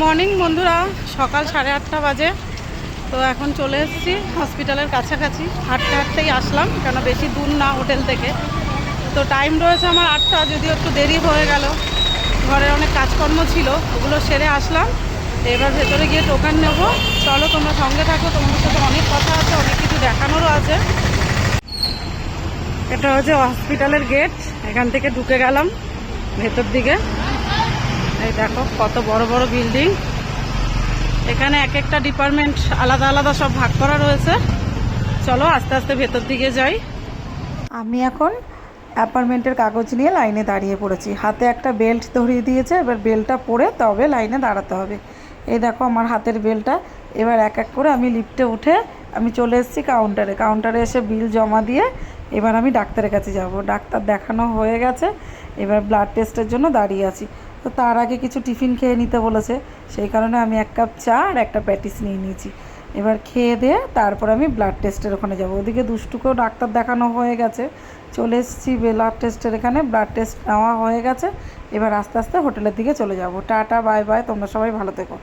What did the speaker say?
Morning বন্ধুরা, সকাল 8:30 বাজে। তো এখন চলে এসেছি হসপিটালের কাছাকাছি, হাঁটতে হাঁটতেই আসলাম, কেন বেশি দূর না হোটেল থেকে। তো টাইম রয়েছে আমার 8টা, যদিও একটু দেরি হয়ে গেল, ঘরের অনেক কাজকর্ম ছিল, ওগুলো সেরে আসলাম। এবার ভেতরে গিয়ে টোকেন নেব। চলো তোমরা সঙ্গে থাকো, তোমাদের সাথে অনেক কথা আছে, অনেক কিছু দেখানোরও আছে। এটা হচ্ছে হসপিটালের গেট, এখান থেকে ঢুকে গেলাম ভেতর দিকে। এই দেখো কত বড় বড় বিল্ডিং, এখানে এক একটা ডিপার্টমেন্ট আলাদা আলাদা সব ভাগ করা রয়েছে। চলো আস্তে আস্তে ভেতর দিকে যাই। আমি এখন অ্যাপার্টমেন্টের কাগজ নিয়ে লাইনে দাঁড়িয়ে পড়েছি, হাতে একটা বেল্ট ধরিয়ে দিয়েছে, এবার বেল্টটা পরে তবে লাইনে দাঁড়াতে হবে। এই দেখো আমার হাতের বেল্টটা। এবার এক এক করে আমি লিফটে উঠে আমি চলে এসেছি কাউন্টারে এসে বিল জমা দিয়ে এবার আমি ডাক্তারের কাছে যাব। ডাক্তার দেখানো হয়ে গেছে, এবার ব্লাড টেস্টের জন্য দাঁড়িয়ে আছি। তো তার আগে কিছু টিফিন খেয়ে নিতে বলেছে, সেই কারণে আমি 1 কাপ চা আর একটা প্যাটিস নিয়ে নিয়েছি। এবার খেয়ে দিয়ে তারপর আমি ব্লাড টেস্টের ওখানে যাব। ওদিকে দুষ্টুকেও ডাক্তার দেখানো হয়ে গেছে, চলে এসেছি ব্লাড টেস্টের এখানে। ব্লাড টেস্ট নেওয়া হয়ে গেছে, এবার আস্তে আস্তে হোটেলের দিকে চলে যাব। টাটা, বাই বাই, তোমরা সবাই ভালো থেকো।